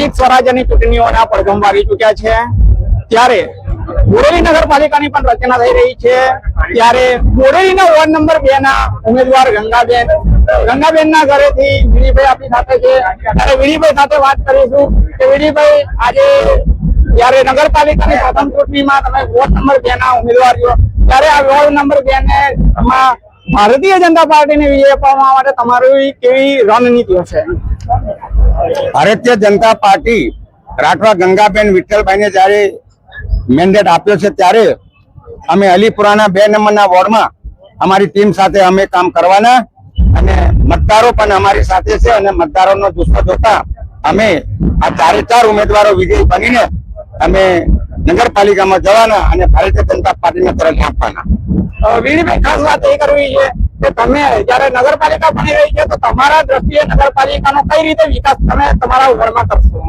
સ્થાનિક સ્વરાજ્યની ચૂંટણીઓના પડઘમ વાગી ચૂક્યા છે, ત્યારે બોડેલી નગરપાલિકાની પણ રચના થઈ રહી છે। ત્યારે બોડેલીના વોર્ડ નંબર 2 ના ઉમેદવાર ગંગાબેન ના ઘરેથી વિડીભાઈ આપણી સાથે છે। ત્યારે વિડીભાઈ સાથે વાત કરીશું કે વિડીભાઈ, આજે જયારે નગરપાલિકાની પ્રથમ ચૂંટણીમાં તમે વોર્ડ નંબર 2 ના ઉમેદવાર છો, ત્યારે આ વોર્ડ નંબર 2 ને ભારતીય જનતા પાર્ટીને વિજય અપાવવા માટે તમારી કેવી રણનીતિ હશે? ભારતીય જનતા પાર્ટી રાઠવા ગંગાબેન વિઠ્ઠલભાઈને જયારે મેન્ડેટ આપ્યો છે, ત્યારે અમે અલીપુરાના 2 નંબરના વોર્ડમાં અમારી ટીમ સાથે અમે કામ કરવાના, અને મતદારો પણ અમારી સાથે છે, અને મતદારોનો જુસ્સો જોતા અમે આ 4 ઉમેદવારો વિજય બનીને અમે નગરપાલિકામાં જવાના અને ભારતીય જનતા પાર્ટીને તરફ આપવાના। વીરભાઈ, ખાસ વાત એ કરવી છે કે તમે જયારે નગરપાલિકા બની રહી છે, તો તમારા દ્રષ્ટિએ નગરપાલિકાનો કઈ રીતે વિકાસ તમે તમારા વોર્ડમાં કરશો?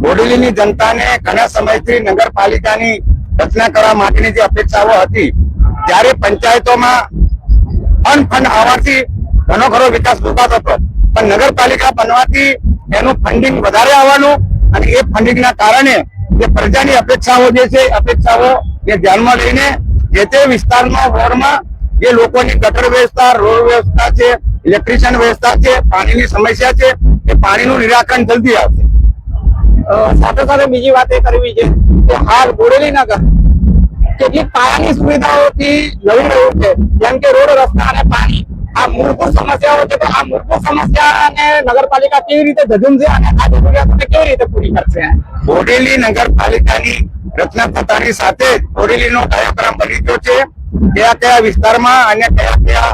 બોડેલીની જનતાને ઘણા સમયથી નગરપાલિકાની રચના કરવા માટેની જે અપેક્ષાઓ હતી, ત્યારે પંચાયતોમાં ફંડ આવવાથી ઘણો ખરો વિકાસ રોકાતો હતો, પણ નગરપાલિકા બનવાથી એનું ફંડિંગ વધારે આવવાનું, અને એ ફંડિંગના કારણે જે પ્રજાની અપેક્ષાઓ જે છે, અપેક્ષાઓ એ ધ્યાનમાં લઈને જે તે વિસ્તારમાં વોર્ડમાં જે લોકોની ગટર વ્યવસ્થા, રોડ વ્યવસ્થા છે, ઇલેક્ટ્રિશિયન વ્યવસ્થા છે, પાણીની સમસ્યા છે, એ પાણીનું નિરાકરણ જલ્દી આવશે। સાથે સાથે બીજી વાત એ કરવી છે કે હાલ બોડેલી નગર કેટલીક પાયાની સુવિધાઓથી લડી રહ્યું છે, જેમ કે રોડ, રસ્તા અને પાણી। આ મૂળભૂત સમસ્યાઓ છે, તો આ મૂળભૂત સમસ્યાને નગરપાલિકા કેવી રીતે ધજુમશે અને આ જરૂરિયાતોને કેવી રીતે પૂરી કરશે? બોડેલી નગરપાલિકાની રચના થતાની સાથે બોડેલીનો ડાયાગ્રામ બની ગયો છે, કયા કયા વિસ્તારમાં અને કયા કયા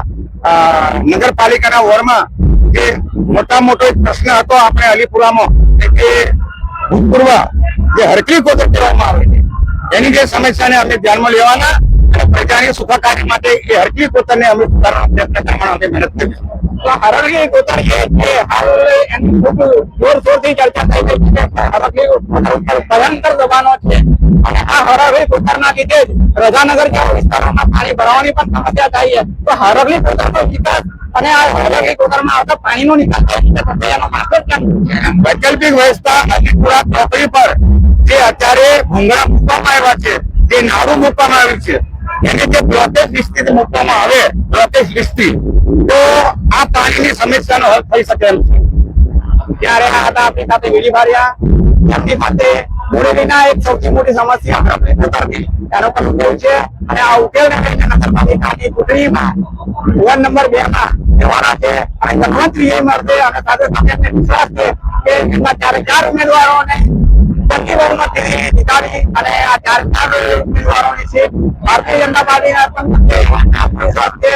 નગરપાલિકાના વોર્ડમાં જે મોટો એક પ્રશ્ન હતો આપણે અલીપુરામાં, કે ભૂતપૂર્વ જે હરકલી કોતર કહેવામાં આવે છે, એની જે સમસ્યાને અમે ધ્યાનમાં લેવાના અને પ્રજાની સુખાકારી માટે એ હરકલી કોતરને અમે સુધારવાનો પ્રયત્ન કરવાનો અમે મહેનત કરીશું। તો હરકલી કોતર જે હાલ એની ખૂબ જોરશોરથી ચર્ચા થઈ રહી છે, હરકલી કોતર ઉપર ભયંકર દબાણો છે, અને આ હરકલી કોતરના લીધે જ રજાનગર જેવા વિસ્તારોમાં પાણી ભરાવાની પણ સમસ્યા થઈ છે। તો હરકલી કોતરનો વિકાસ અને આ હરકલી કોતરમાં આવતા પાણીનો નિકાલ એનો માત્ર કેમ? વૈકલ્પિક વ્યવસ્થા અલીપુરા ચોકડી પર જે અત્યારે ભૂંગળા મૂકવામાં આવ્યા છે, જે નાળું મૂકવામાં આવ્યું છે, એને જે બ્લોકેજ લિસ્ટથી મૂકવામાં આવે, બ્લોકેજ લિસ્ટથી, તો આ પાણીની સમસ્યાનો હલ થઈ શકે એમ છે। ત્યારે આ હતા આપણી સાથે વીડી ભારિયા, એમની પાસે બોડેલીના એક સૌથી મોટી સમસ્યા એનો પણ ઉકેલ છે, અને આ ઉકેલને લઈને નગરપાલિકાની ચૂંટણીમાં વોર્ડ નંબર 2 માં જવાના છે, અને ગણવંત વિજય મળશે, અને સાથે સાથે એમને વિશ્વાસ છે કે એમના 4 ઉમેદવારોને જીતાડી અને આ 4 ઉમેદવારોની સીટ ભારતીય જનતા પાર્ટીના પણ વિશ્વાસ છે।